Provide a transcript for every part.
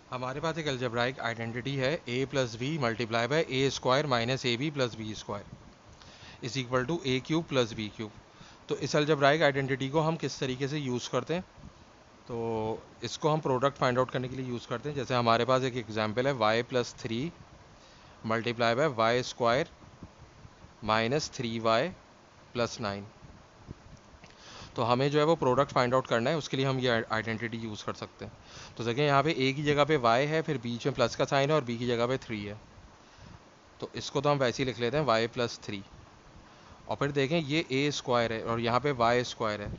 हमारे पास एक अलजेब्राइक आइडेंटिटी है a plus b multiply by a square minus a b plus b square is equal to a cube plus b cube. तो इस algebraic identity को हम किस तरीके से यूज़ करते हैं, तो इसको हम प्रोडक्ट फाइंड आउट करने के लिए यूज़ करते हैं। जैसे हमारे पास एक एग्जांपल है y plus three multiply by y square minus three y plus nine. तो हमें जो है वो प्रोडक्ट फाइंड आउट करना है, उसके लिए हम ये आइडेंटिटी यूज़ कर सकते हैं। तो देखें यहाँ पे a की जगह पे y है, फिर बीच में प्लस का साइन है और b की जगह पे 3 है। तो इसको तो हम वैसे ही लिख लेते हैं y प्लस थ्री। और फिर देखें ये a स्क्वायर है और यहाँ पे y स्क्वायर है,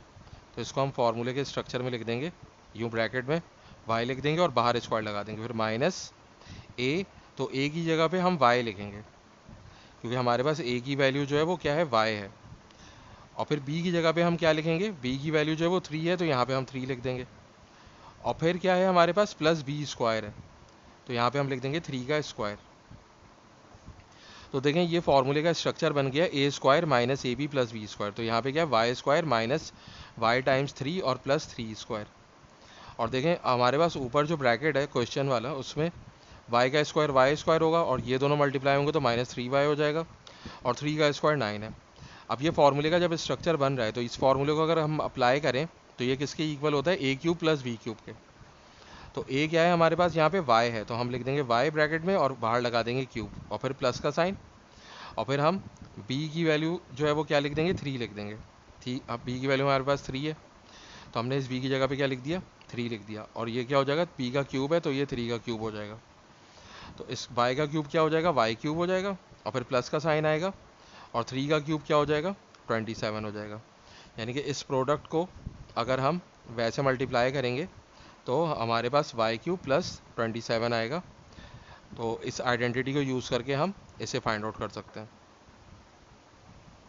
तो इसको हम फार्मूले के स्ट्रक्चर में लिख देंगे, यूँ ब्रैकेट में y लिख देंगे और बाहर स्क्वायर लगा देंगे, फिर माइनस a। तो a की जगह पे हम y लिखेंगे क्योंकि हमारे पास a की वैल्यू जो है वो क्या है, y है। और फिर b की जगह पे हम क्या लिखेंगे, b की वैल्यू जो है वो 3 है, तो यहाँ पे हम 3 लिख देंगे। और फिर क्या है हमारे पास प्लस बी स्क्वायर है, तो यहाँ पे हम लिख देंगे 3 का स्क्वायर। तो देखें ये फार्मूले का स्ट्रक्चर बन गया a square minus a b plus b square. तो यहाँ पे क्या है y square minus y times three और प्लस थ्री स्क्वायर। और देखें हमारे पास ऊपर जो ब्रैकेट है क्वेश्चन वाला, उसमें वाई का स्क्वायर वाई स्क्वायर होगा और ये दोनों मल्टीप्लाई होंगे तो माइनस थ्री वाई हो जाएगा और थ्री का स्क्वायर नाइन है। अब ये फार्मूले का जब स्ट्रक्चर बन रहा है तो इस फार्मूले को अगर हम अप्लाई करें तो ये किसके इक्वल होता है, ए क्यूब प्लस बी क्यूब के। तो ए क्या है हमारे पास यहाँ पे y है, तो हम लिख देंगे y ब्रैकेट में और बाहर लगा देंगे क्यूब और फिर प्लस का साइन। और फिर हम b की वैल्यू जो है वो क्या लिख देंगे, थ्री लिख देंगे। ठीक, अब b की वैल्यू हमारे पास थ्री है, तो हमने इस b की जगह पे क्या लिख दिया, थ्री लिख दिया। और ये क्या हो जाएगा, p का क्यूब है तो ये थ्री का क्यूब हो जाएगा। तो इस y का क्यूब क्या हो जाएगा, y क्यूब हो जाएगा और फिर प्लस का साइन आएगा और थ्री का क्यूब क्या हो जाएगा, 27 हो जाएगा। यानी कि इस प्रोडक्ट को अगर हम वैसे मल्टीप्लाई करेंगे तो हमारे पास वाई क्यूब प्लस 27 आएगा। तो इस आइडेंटिटी को यूज़ करके हम इसे फाइंड आउट कर सकते हैं।